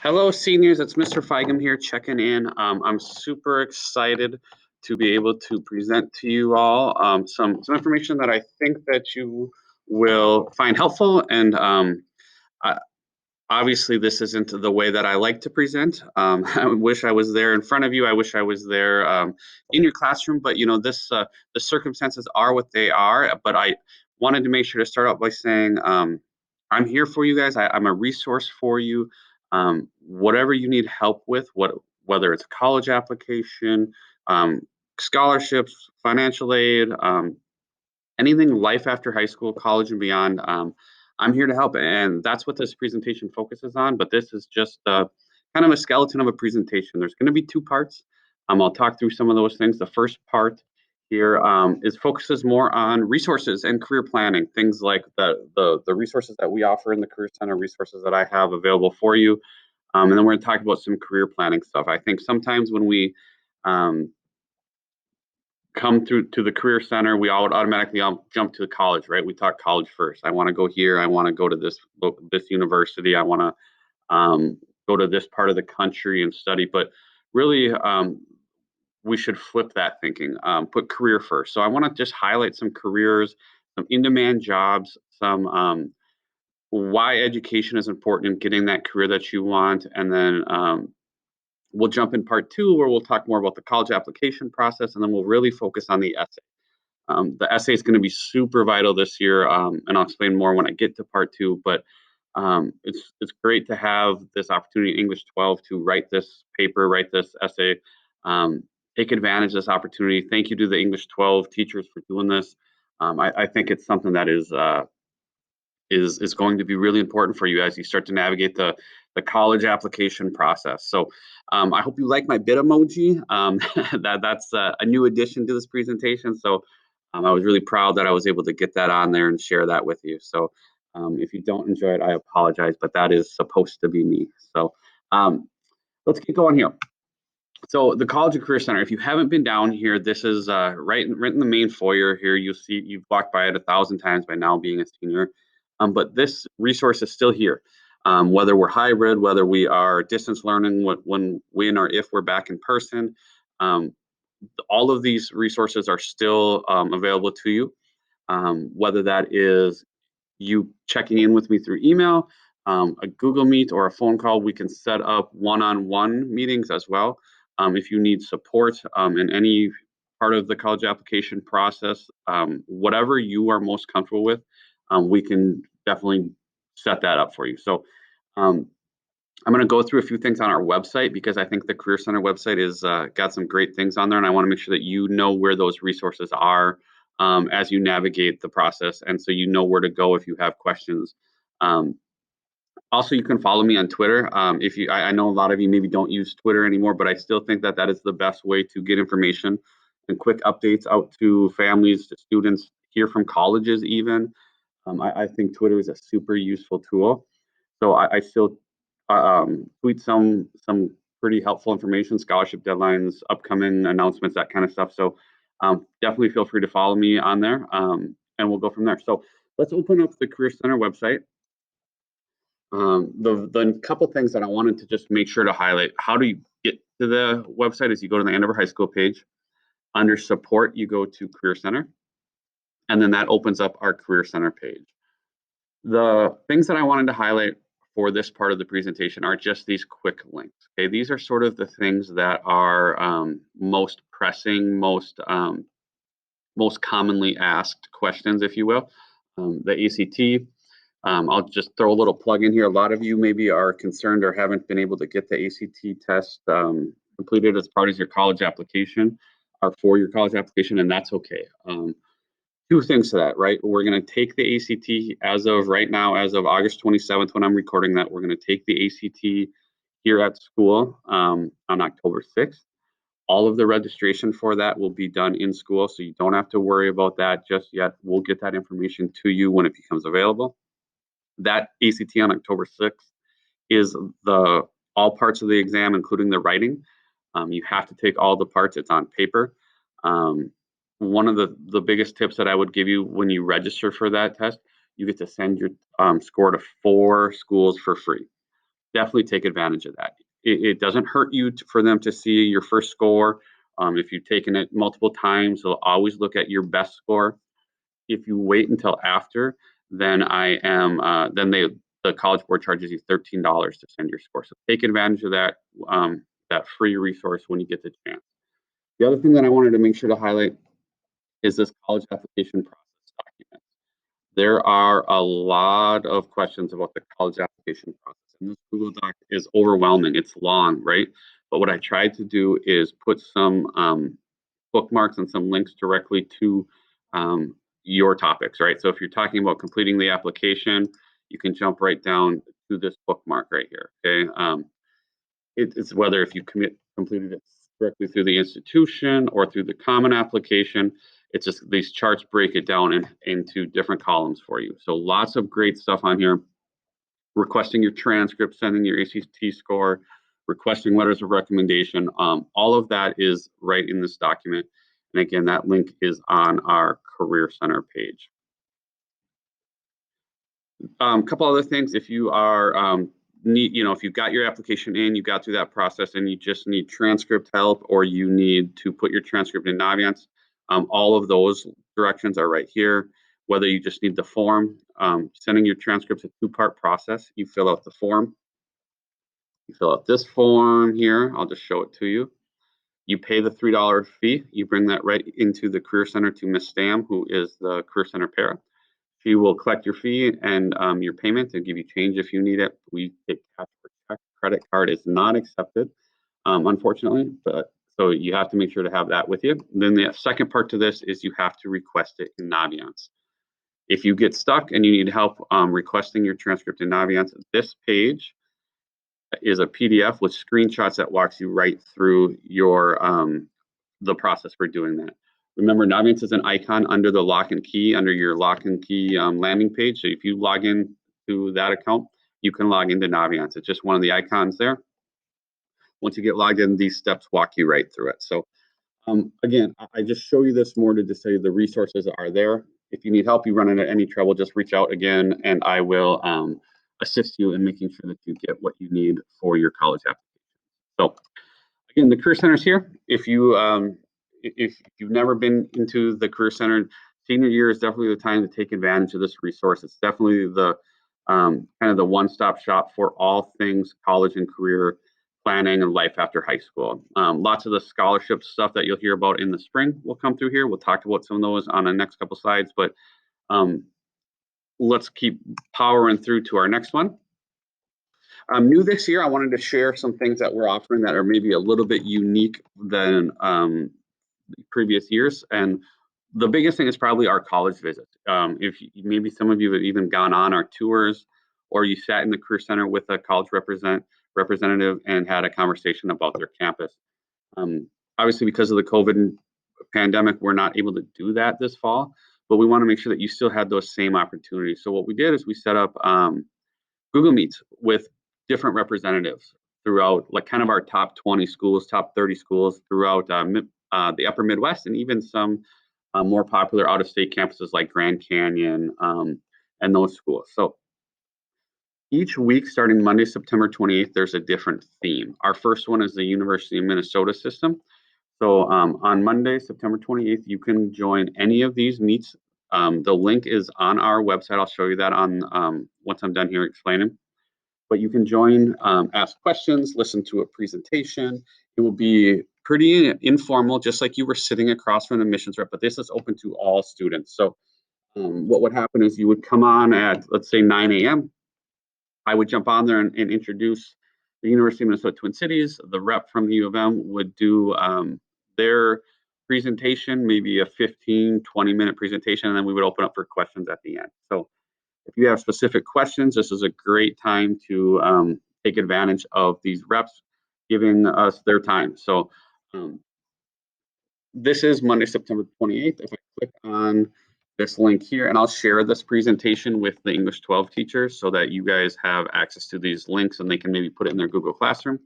Hello, seniors. It's Mr. Feigum here checking in. I'm super excited to be able to present to you all some information that I think that you will find helpful. And I, obviously, this isn't the way that I like to present. I wish I was there in front of you. I wish I was there in your classroom. But the circumstances are what they are. But I wanted to make sure to start out by saying I'm here for you guys. I'm a resource for you. Whatever you need help with, whether it's a college application, um, scholarships, financial aid, anything life after high school, college, and beyond. I'm here to help, and that's what this presentation focuses on. But this is just kind of a skeleton of a presentation. There's going to be two parts. I'll talk through some of those things. The first part here is focuses more on resources and career planning, things like the resources that we offer in the Career Center, resources that I have available for you. And then we're going to talk about some career planning stuff. I think sometimes when we um, come through to the career center, we all would automatically jump to college, right? We talk college first. I want to go here. I want to go to this university. I want to go to this part of the country and study. But really, we should flip that thinking. Put career first. So I want to just highlight some careers, some in-demand jobs, some why education is important in getting that career that you want, and then we'll jump in part two where we'll talk more about the college application process, and then we'll really focus on the essay. The essay is going to be super vital this year, and I'll explain more when I get to part two. But it's great to have this opportunity in English 12 to write this paper, write this essay, take advantage of this opportunity. Thank you to the English 12 teachers for doing this. I think it's something that is going to be really important for you as you start to navigate the college application process. So I hope you like my bit emoji. That's a new addition to this presentation. So I was really proud that I was able to get that on there and share that with you. So if you don't enjoy it, I apologize, but that is supposed to be me. So let's get going here. So the College and Career Center, if you haven't been down here, this is right in the main foyer here. You've walked by it 1,000 times by now being a senior. But this resource is still here. Whether we're hybrid, whether we are distance learning, when or if we're back in person, um, all of these resources are still available to you. Whether that is you checking in with me through email, a Google Meet, or a phone call, we can set up one-on-one meetings as well. If you need support in any part of the college application process, whatever you are most comfortable with, we can definitely set that up for you. So um, I'm going to go through a few things on our website because I think the Career Center website is got some great things on there, and I want to make sure that you know where those resources are as you navigate the process, and so you know where to go if you have questions. Um, Also, you can follow me on Twitter. If you, I know a lot of you maybe don't use Twitter anymore, but I still think that that is the best way to get information and quick updates out to families, to students, hear from colleges even. I think Twitter is a super useful tool. So I still tweet some pretty helpful information, scholarship deadlines, upcoming announcements, that kind of stuff. So definitely feel free to follow me on there, and we'll go from there. So let's open up the Career Center website. The couple things that I wanted to just make sure to highlight: how do you get to the website? Is you go to the Andover High School page. Under support, you go to Career Center, and then that opens up our Career Center page. The things that I wanted to highlight for this part of the presentation are just these quick links. Okay, these are sort of the things that are most pressing, most commonly asked questions, if you will. The ACT. I'll just throw a little plug in here. A lot of you maybe are concerned or haven't been able to get the ACT test completed as part of your college application or for your college application, and that's okay. Two things to that, right? We're going to take the ACT as of right now, as of August 27th, when I'm recording that, we're going to take the ACT here at school on October 6th. All of the registration for that will be done in school, so you don't have to worry about that just yet. We'll get that information to you when it becomes available. That ACT on October 6th is the all parts of the exam, including the writing. You have to take all the parts. It's on paper. Um, One of the biggest tips that I would give you when you register for that test, you get to send your score to 4 schools for free. definitely take advantage of that. It doesn't hurt you for them to see your first score. If you've taken it multiple times, they'll always look at your best score. If you wait until after, then the College Board charges you $13 to send your score. So take advantage of that free resource when you get the chance. The other thing that I wanted to make sure to highlight is this college application process document. There are a lot of questions about the college application process, and this Google Doc is overwhelming. It's long, right? But what I tried to do is put some bookmarks and some links directly to your topics, right? So if you're talking about completing the application, you can jump right down to this bookmark right here, okay? It's whether if you completed it directly through the institution or through the common application, it's just these charts break it down into different columns for you. So lots of great stuff on here. Requesting your transcript, sending your ACT score, requesting letters of recommendation. All of that is right in this document. And again, that link is on our Career Center page. A couple other things, if you are if you've got your application in, you got through that process and you just need transcript help or you need to put your transcript in Naviance, all of those directions are right here. Whether you just need the form, sending your transcripts a two-part process. You fill out the form. You fill out this form here. I'll just show it to you. You pay the $3 fee. You bring that right into the Career Center to Miss Stam, who is the Career Center para. She will collect your fee and your payment and give you change if you need it. We take cash for check. Credit card is not accepted, unfortunately, but so you have to make sure to have that with you. Then the second part to this is you have to request it in Naviance. If you get stuck and you need help requesting your transcript in Naviance, this page is a PDF with screenshots that walks you right through your the process for doing that. Remember, Naviance is an icon under the lock and key, under your lock and key landing page. So if you log in to that account, you can log into Naviance. It's just one of the icons there. Once you get logged in, these steps walk you right through it. So again, I just show you this more to just tell you the resources are there. If you need help, you run into any trouble, just reach out again, and I will assist you in making sure that you get what you need for your college application. So again, the Career Center is here. If you've never been into the Career Center, senior year is definitely the time to take advantage of this resource. It's definitely the kind of the one-stop shop for all things college and career planning and life after high school. Lots of the scholarship stuff that you'll hear about in the spring will come through here. We'll talk about some of those on the next couple slides, but let's keep powering through to our next one. New this year, I wanted to share some things that we're offering that are maybe a little bit unique than previous years. And the biggest thing is probably our college visits. If maybe some of you have even gone on our tours or you sat in the Career Center with a college representative and had a conversation about their campus. Obviously, because of the COVID pandemic, we're not able to do that this fall, but we want to make sure that you still had those same opportunities. So what we did is we set up Google Meets with different representatives throughout, like kind of our top 20 schools, top 30 schools throughout the upper Midwest, and even some more popular out-of-state campuses like Grand Canyon and those schools. So each week, starting Monday, September 28th, there's a different theme. Our first one is the University of Minnesota system. So on Monday, September 28th, you can join any of these meets. The link is on our website. I'll show you that on once I'm done here explaining. But you can join, ask questions, listen to a presentation. It will be pretty informal, just like you were sitting across from the admissions rep, but this is open to all students. So what would happen is you would come on at, let's say, 9 a.m. I would jump on there and introduce the University of Minnesota Twin Cities. The rep from the U of M would do their presentation, maybe a 15, 20-minute presentation, and then we would open up for questions at the end. So if you have specific questions, this is a great time to take advantage of these reps giving us their time. So this is Monday, September 28th. If I click on this link here, and I'll share this presentation with the English 12 teachers so that you guys have access to these links and they can maybe put it in their Google Classroom.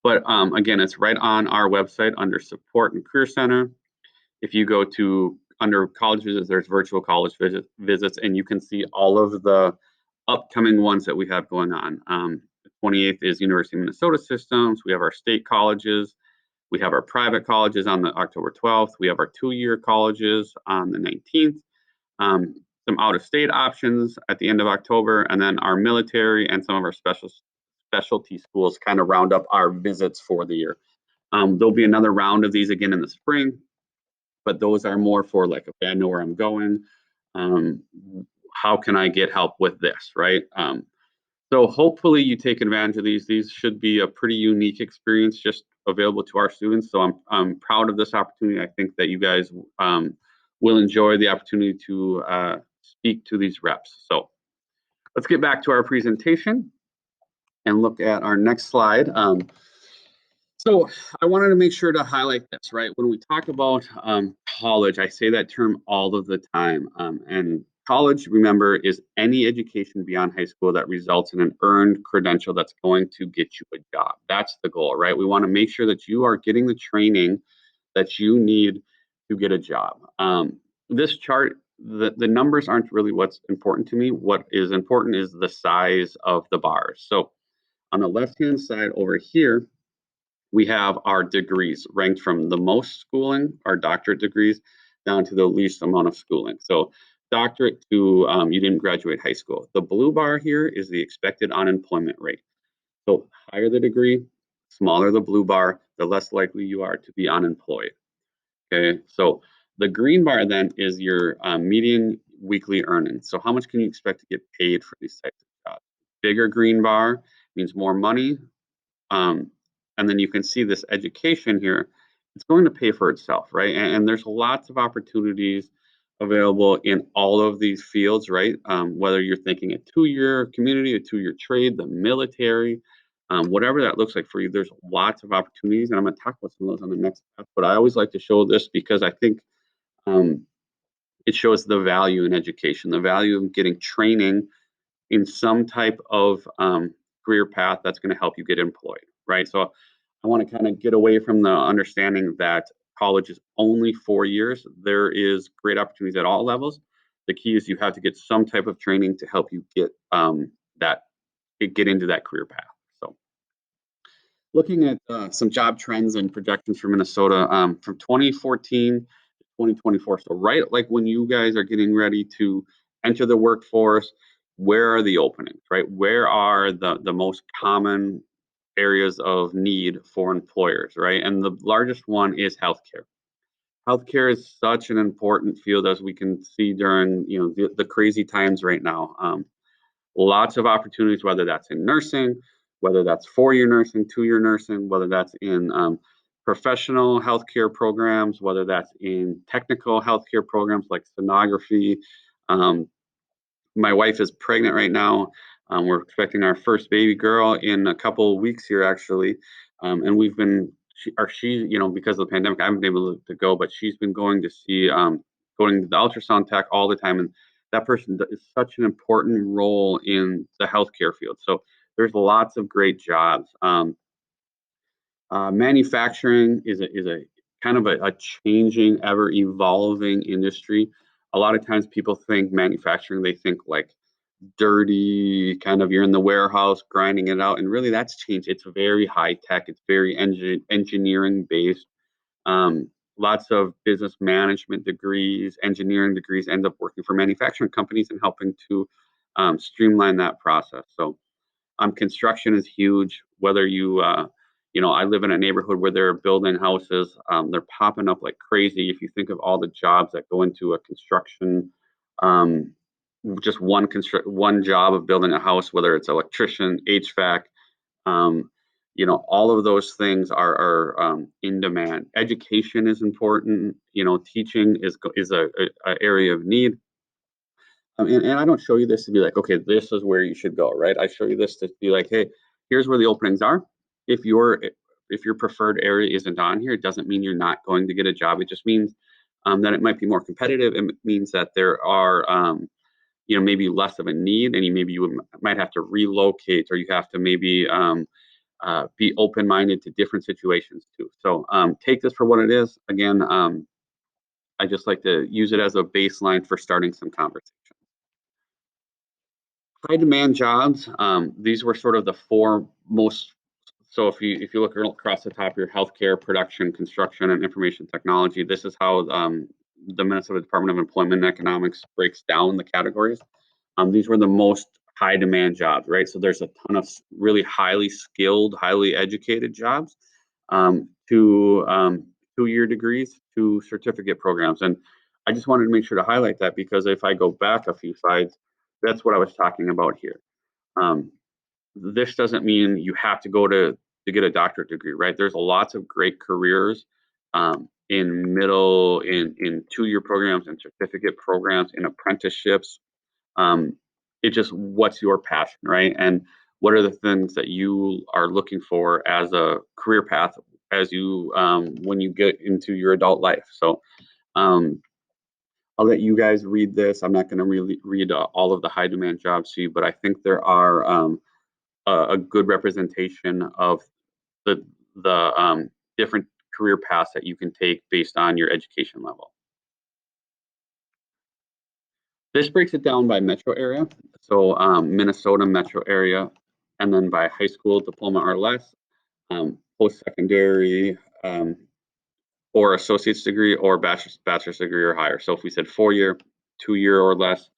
But again, it's right on our website under Support and Career Center. If you go to under college visits, there's virtual college visits, and you can see all of the upcoming ones that we have going on. 28th is University of Minnesota Systems. We have our state colleges. We have our private colleges on the October 12th. We have our 2-year colleges on the 19th. Some out-of-state options at the end of October, and then our military and some of our specialty schools kind of round up our visits for the year. There'll be another round of these again in the spring, but those are more for like, okay, I know where I'm going. How can I get help with this, right? So hopefully you take advantage of these. These should be a pretty unique experience just available to our students. So I'm proud of this opportunity. I think that you guys will enjoy the opportunity to speak to these reps. So let's get back to our presentation and look at our next slide. So I wanted to make sure to highlight this, right? When we talk about college, I say that term all of the time. And college, remember, is any education beyond high school that results in an earned credential that's going to get you a job. That's the goal, right? We want to make sure that you are getting the training that you need to get a job. This chart, the numbers aren't really what's important to me. What is important is the size of the bars. So on the left-hand side over here, we have our degrees ranked from the most schooling, our doctorate degrees, down to the least amount of schooling. So doctorate to you didn't graduate high school. The blue bar here is the expected unemployment rate. So higher the degree, smaller the blue bar, the less likely you are to be unemployed. Okay, so the green bar then is your median weekly earnings. So how much can you expect to get paid for these types of jobs? Bigger green bar means more money, and then you can see this education here, it's going to pay for itself, right? And there's lots of opportunities available in all of these fields, right? Whether you're thinking a 2-year community, a 2-year trade, the military, whatever that looks like for you, there's lots of opportunities. And I'm going to talk about some of those on the next step. But I always like to show this because I think um, it shows the value in education, the value of getting training in some type of career path that's going to help you get employed, right? So I want to kind of get away from the understanding that college is only 4 years. There is great opportunities at all levels. The key is you have to get some type of training to help you get that get into that career path. So looking at some job trends and projections for Minnesota from 2014 to 2024. So right like when you guys are getting ready to enter the workforce, where are the openings, right? Where are the most common areas of need for employers, right? And the largest one is healthcare. Healthcare is such an important field as we can see during the crazy times right now. Lots of opportunities, whether that's in nursing, whether that's 4-year nursing, 2-year nursing, whether that's in professional healthcare programs, whether that's in technical healthcare programs like sonography. Um, my wife is pregnant right now. We're expecting our first baby girl in a couple of weeks here, actually. And we've been, because of the pandemic, I haven't been able to go, but she's been going to see, going to the ultrasound tech all the time. And that person is such an important role in the healthcare field. So there's lots of great jobs. Manufacturing is a kind of a changing, ever evolving industry. A lot of times people think manufacturing, they think like dirty, kind of you're in the warehouse grinding it out. And really that's changed. It's very high tech. It's very engineering based. Lots of business management degrees, engineering degrees end up working for manufacturing companies and helping to streamline that process. So construction is huge. Whether I live in a neighborhood where they're building houses. They're popping up like crazy. If you think of all the jobs that go into a construction, just one job of building a house, whether it's electrician, HVAC, all of those things are in demand. Education is important. Teaching is a area of need. And I don't show you this to be like, okay, this is where you should go, right? I show you this to be like, hey, here's where the openings are. If your preferred area isn't on here, it doesn't mean you're not going to get a job. It just means that it might be more competitive. It means that there are, maybe less of a need, and you might have to relocate, or you have to maybe be open-minded to different situations too. So take this for what it is. Again, I just like to use it as a baseline for starting some conversation. High demand jobs, these were sort of the four most. So if you look across the top here, healthcare, production, construction, and information technology, this is how the Minnesota Department of Employment and Economics breaks down the categories. These were the most high demand jobs, right? So there's a ton of really highly skilled, highly educated jobs, to 2-year degrees to certificate programs. And I just wanted to make sure to highlight that because if I go back a few slides, that's what I was talking about here. Um, this doesn't mean you have to go to get a doctorate degree, right? There's lots of great careers in 2-year programs and certificate programs in apprenticeships. um, it just what's your passion, right? And what are the things that you are looking for as a career path as you when you get into your adult life. So um, I'll let you guys read this. I'm not going to really read all of the high demand jobs to you, but I think there are a good representation of the different career paths that you can take based on your education level. This breaks it down by metro area. So Minnesota metro area, and then by high school diploma or less, post-secondary, or associate's degree or bachelor's degree or higher. So if we said 4-year, 2-year or less,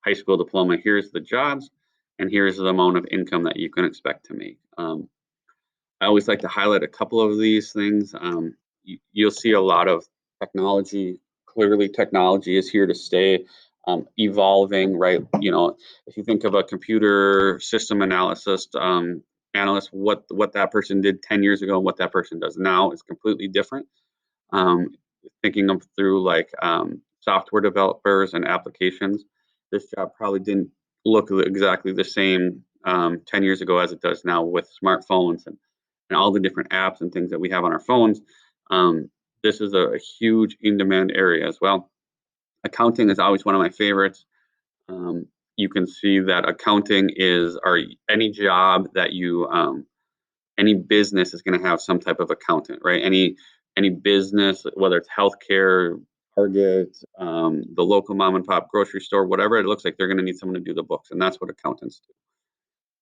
high school diploma, here's the jobs, and here's the amount of income that you can expect to make. I always like to highlight a couple of these things. You'll see a lot of technology. Clearly, technology is here to stay, evolving, right? You know, if you think of a computer system analyst, what that person did 10 years ago and what that person does now is completely different. Um, thinking of through like software developers and applications, this job probably didn't look exactly the same 10 years ago as it does now with smartphones and all the different apps and things that we have on our phones. This is a huge in-demand area as well. Accounting is always one of my favorites. Um, you can see that accounting is or any job that you any business is going to have some type of accountant, right? Any business, whether it's healthcare, Target, the local mom and pop grocery store, whatever it looks like, they're going to need someone to do the books, and that's what accountants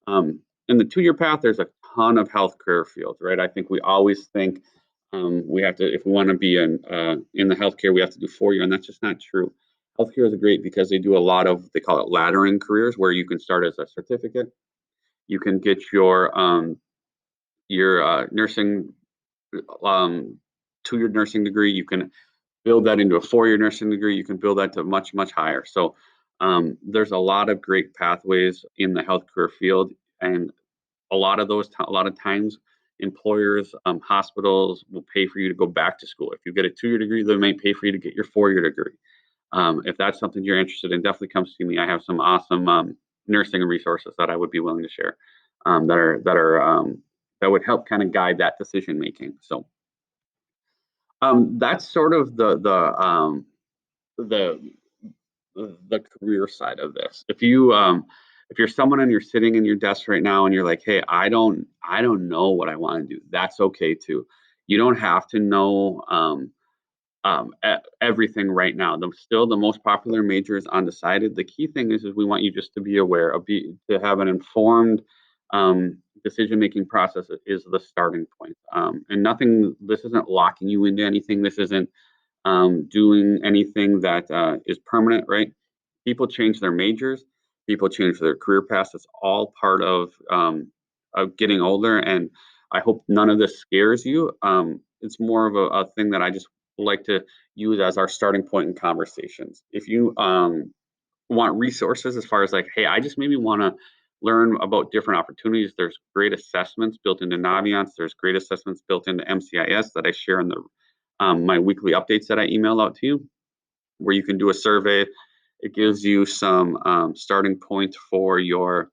do. In the 2-year path, there's a ton of healthcare fields, right? I think we always think we have to, if we want to be in the healthcare, we have to do 4-year, and that's just not true. Healthcare is great because they do a lot of, they call it laddering careers, where you can start as a certificate. You can get your nursing 2-year nursing degree. You can build that into a 4-year nursing degree. You can build that to much higher. So there's a lot of great pathways in the healthcare field, and a lot of times employers, hospitals will pay for you to go back to school. If you get a 2-year degree, they might pay for you to get your 4-year degree. If that's something you're interested in, definitely come see me. I have some awesome nursing resources that I would be willing to share, that would help kind of guide that decision making. So that's sort of the the career side of this. If you're someone and you're sitting in your desk right now and you're like, hey, I don't know what I want to do. That's okay too. You don't have to know everything right now. Still, the most popular major is undecided. The key thing is we want you just to be aware to have an informed decision-making process is the starting point. And nothing. This isn't locking you into anything. This isn't doing anything that is permanent. Right? People change their majors. People change their career paths. It's all part of getting older. And I hope none of this scares you. It's more of a thing that I just like to use as our starting point in conversations. If you want resources as far as like, hey, I just maybe want to learn about different opportunities, there's great assessments built into Naviance. There's great assessments built into MCIS that I share in the my weekly updates that I email out to you, where you can do a survey. It gives you some starting point for your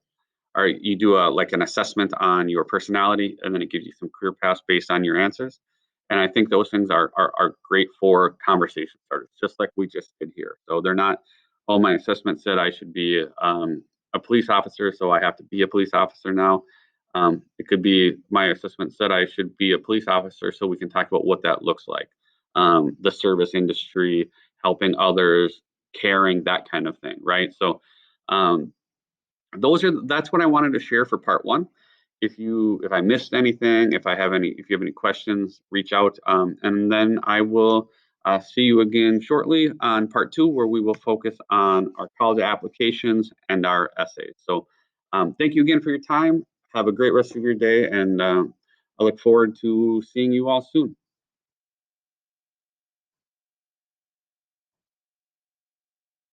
or you do like an assessment on your personality, and then it gives you some career paths based on your answers. And I think those things are great for conversation starters, just like we just did here. So they're not, oh, my assessment said I should be a police officer, so I have to be a police officer now. It could be my assessment said I should be a police officer, so we can talk about what that looks like. The service industry, helping others, caring, that kind of thing, right? So um, That's what I wanted to share for part one. If I missed anything, if you have any questions, reach out, and then I will see you again shortly on part two, where we will focus on our college applications and our essays. So thank you again for your time. Have a great rest of your day, and I look forward to seeing you all soon.